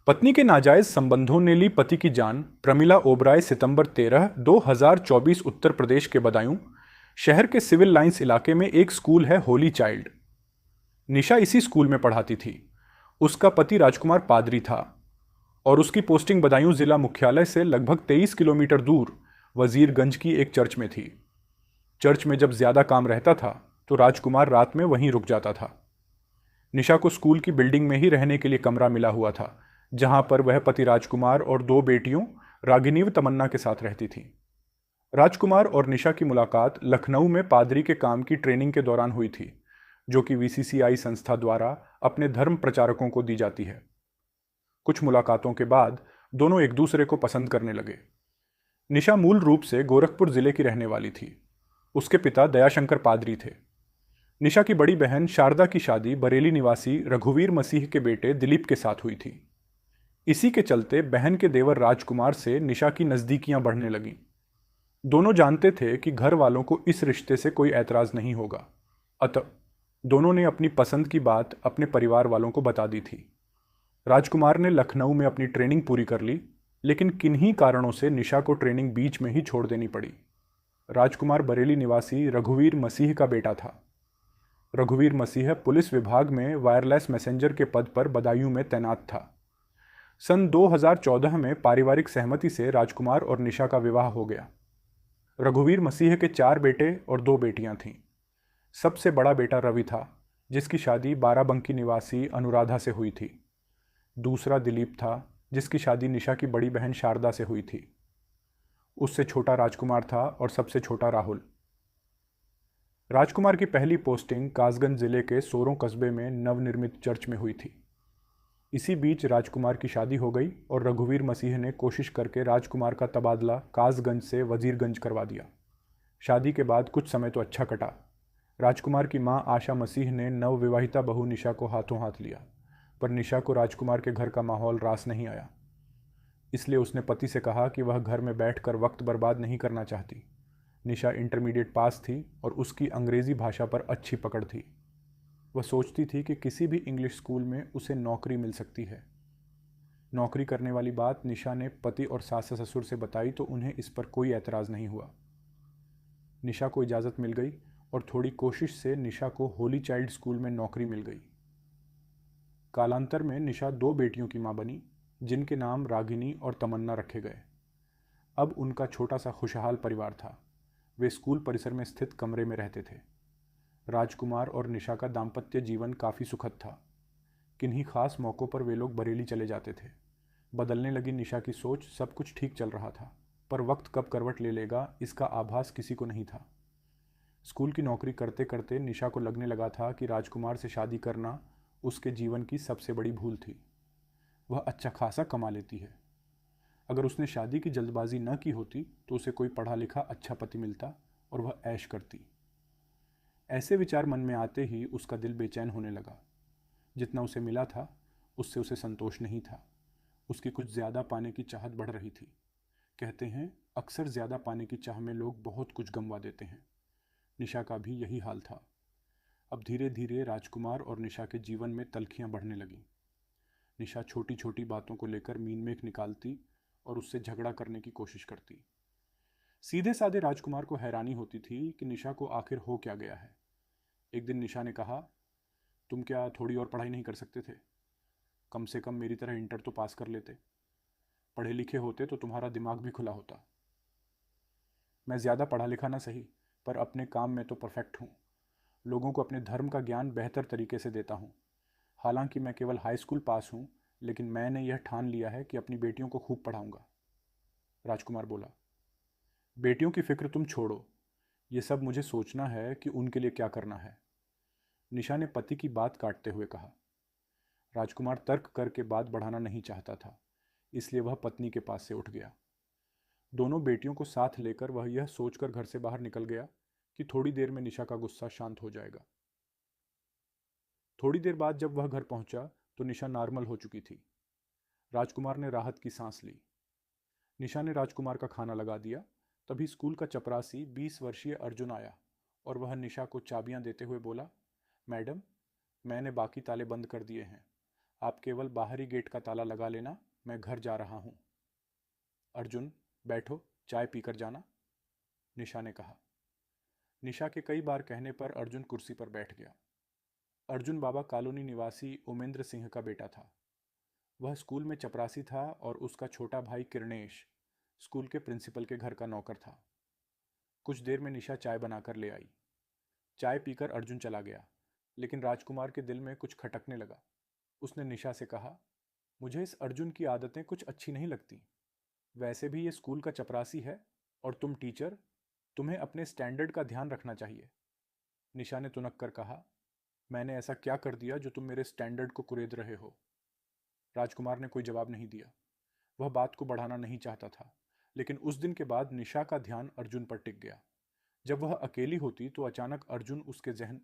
पत्नी के नाजायज संबंधों ने ली पति की जान। प्रमिला ओबराय सितंबर 13, 2024 उत्तर प्रदेश के बदायूं शहर के सिविल लाइंस इलाके में एक स्कूल है होली चाइल्ड। निशा इसी स्कूल में पढ़ाती थी। उसका पति राजकुमार पादरी था और उसकी पोस्टिंग बदायूं जिला मुख्यालय से लगभग 23 किलोमीटर दूर वजीरगंज की एक चर्च में थी। चर्च में जब ज्यादा काम रहता था तो राजकुमार रात में वहीं रुक जाता था। निशा को स्कूल की बिल्डिंग में ही रहने के लिए कमरा मिला हुआ था, जहां पर वह पति राजकुमार और दो बेटियों रागिनी व तमन्ना के साथ रहती थी। राजकुमार और निशा की मुलाकात लखनऊ में पादरी के काम की ट्रेनिंग के दौरान हुई थी, जो कि वीसीसीआई संस्था द्वारा अपने धर्म प्रचारकों को दी जाती है। कुछ मुलाकातों के बाद दोनों एक दूसरे को पसंद करने लगे। निशा मूल रूप से गोरखपुर जिले की रहने वाली थी। उसके पिता दयाशंकर पादरी थे। निशा की बड़ी बहन शारदा की शादी बरेली निवासी रघुवीर मसीह के बेटे दिलीप के साथ हुई थी। इसी के चलते बहन के देवर राजकुमार से निशा की नज़दीकियां बढ़ने लगीं। दोनों जानते थे कि घर वालों को इस रिश्ते से कोई ऐतराज़ नहीं होगा, अतः दोनों ने अपनी पसंद की बात अपने परिवार वालों को बता दी थी। राजकुमार ने लखनऊ में अपनी ट्रेनिंग पूरी कर ली, लेकिन किन्हीं कारणों से निशा को ट्रेनिंग बीच में ही छोड़ देनी पड़ी। राजकुमार बरेली निवासी रघुवीर मसीह का बेटा था। रघुवीर मसीह पुलिस विभाग में वायरलेस मैसेंजर के पद पर बदायूं में तैनात था। सन 2014 में पारिवारिक सहमति से राजकुमार और निशा का विवाह हो गया। रघुवीर मसीह के 4 बेटे और 2 बेटियां थीं। सबसे बड़ा बेटा रवि था, जिसकी शादी बाराबंकी निवासी अनुराधा से हुई थी। दूसरा दिलीप था, जिसकी शादी निशा की बड़ी बहन शारदा से हुई थी। उससे छोटा राजकुमार था और सबसे छोटा राहुल। राजकुमार की पहली पोस्टिंग कासगंज जिले के सोरों कस्बे में नवनिर्मित चर्च में हुई थी। इसी बीच राजकुमार की शादी हो गई और रघुवीर मसीह ने कोशिश करके राजकुमार का तबादला कासगंज से वजीरगंज करवा दिया। शादी के बाद कुछ समय तो अच्छा कटा। राजकुमार की मां आशा मसीह ने नवविवाहिता बहू निशा को हाथों हाथ लिया, पर निशा को राजकुमार के घर का माहौल रास नहीं आया। इसलिए उसने पति से कहा कि वह घर में बैठकर वक्त बर्बाद नहीं करना चाहती। निशा इंटरमीडिएट पास थी और उसकी अंग्रेज़ी भाषा पर अच्छी पकड़ थी। वह सोचती थी कि किसी भी इंग्लिश स्कूल में उसे नौकरी मिल सकती है। नौकरी करने वाली बात निशा ने पति और सास ससुर से बताई तो उन्हें इस पर कोई एतराज़ नहीं हुआ। निशा को इजाज़त मिल गई और थोड़ी कोशिश से निशा को होली चाइल्ड स्कूल में नौकरी मिल गई। कालांतर में निशा 2 बेटियों की मां बनी, जिनके नाम रागिनी और तमन्ना रखे गए। अब उनका छोटा सा खुशहाल परिवार था। वे स्कूल परिसर में स्थित कमरे में रहते थे। राजकुमार और निशा का दाम्पत्य जीवन काफ़ी सुखद था। किन्हीं खास मौक़ों पर वे लोग बरेली चले जाते थे। बदलने लगी निशा की सोच, सब कुछ ठीक चल रहा था, पर वक्त कब करवट ले लेगा इसका आभास किसी को नहीं था। स्कूल की नौकरी करते करते निशा को लगने लगा था कि राजकुमार से शादी करना उसके जीवन की सबसे बड़ी भूल थी। वह अच्छा खासा कमा लेती है। अगर उसने शादी की जल्दबाजी न की होती तो उसे कोई पढ़ा लिखा अच्छा पति मिलता और वह ऐश करती। ऐसे विचार मन में आते ही उसका दिल बेचैन होने लगा। जितना उसे मिला था उससे उसे संतोष नहीं था। उसकी कुछ ज़्यादा पाने की चाहत बढ़ रही थी। कहते हैं अक्सर ज़्यादा पाने की चाह में लोग बहुत कुछ गंवा देते हैं। निशा का भी यही हाल था। अब धीरे धीरे राजकुमार और निशा के जीवन में तल्खियाँ बढ़ने लगीं। निशा छोटी छोटी बातों को लेकर मीन मेख निकालती और उससे झगड़ा करने की कोशिश करती। सीधे साधे राजकुमार को हैरानी होती थी कि निशा को आखिर हो क्या गया है। एक दिन निशा ने कहा, तुम क्या थोड़ी और पढ़ाई नहीं कर सकते थे? कम से कम मेरी तरह इंटर तो पास कर लेते। पढ़े लिखे होते तो तुम्हारा दिमाग भी खुला होता। मैं ज़्यादा पढ़ा लिखा ना सही, पर अपने काम में तो परफेक्ट हूँ। लोगों को अपने धर्म का ज्ञान बेहतर तरीके से देता हूँ। हालांकि मैं केवल हाई स्कूल पास हूँ, लेकिन मैंने यह ठान लिया है कि अपनी बेटियों को खूब पढ़ाऊंगा। राजकुमार बोला, बेटियों की फिक्र तुम छोड़ो, ये सब मुझे सोचना है कि उनके लिए क्या करना है। निशा ने पति की बात काटते हुए कहा। राजकुमार तर्क करके बात बढ़ाना नहीं चाहता था, इसलिए वह पत्नी के पास से उठ गया। दोनों बेटियों को साथ लेकर वह यह सोचकर घर से बाहर निकल गया कि थोड़ी देर में निशा का गुस्सा शांत हो जाएगा। थोड़ी देर बाद जब वह घर पहुंचा तो निशा नॉर्मल हो चुकी थी। राजकुमार ने राहत की सांस ली। निशा ने राजकुमार का खाना लगा दिया। तभी स्कूल का चपरासी 20 वर्षीय अर्जुन आया और वह निशा को चाबियां देते हुए बोला, मैडम, मैंने बाकी ताले बंद कर दिए हैं। आप केवल बाहरी गेट का ताला लगा लेना, मैं घर जा रहा हूं। अर्जुन, बैठो, चाय पीकर जाना, निशा ने कहा। निशा के कई बार कहने पर अर्जुन कुर्सी पर बैठ गया। अर्जुन बाबा कॉलोनी निवासी उमेंद्र सिंह का बेटा था। वह स्कूल में चपरासी था और उसका छोटा भाई किरणेश स्कूल के प्रिंसिपल के घर का नौकर था। कुछ देर में निशा चाय बनाकर ले आई। चाय पीकर अर्जुन चला गया, लेकिन राजकुमार के दिल में कुछ खटकने लगा। उसने निशा से कहा, मुझे इस अर्जुन की आदतें कुछ अच्छी नहीं लगती। वैसे भी ये स्कूल का चपरासी है और तुम टीचर, तुम्हें अपने स्टैंडर्ड का ध्यान रखना चाहिए। निशा ने तुनक कर कहा, मैंने ऐसा क्या कर दिया जो तुम मेरे स्टैंडर्ड को कुरेद रहे हो? राजकुमार ने कोई जवाब नहीं दिया। वह बात को बढ़ाना नहीं चाहता था, लेकिन उस दिन के बाद निशा का ध्यान अर्जुन पर टिक गया। जब वह अकेली होती तो अचानक अर्जुन उसके जहन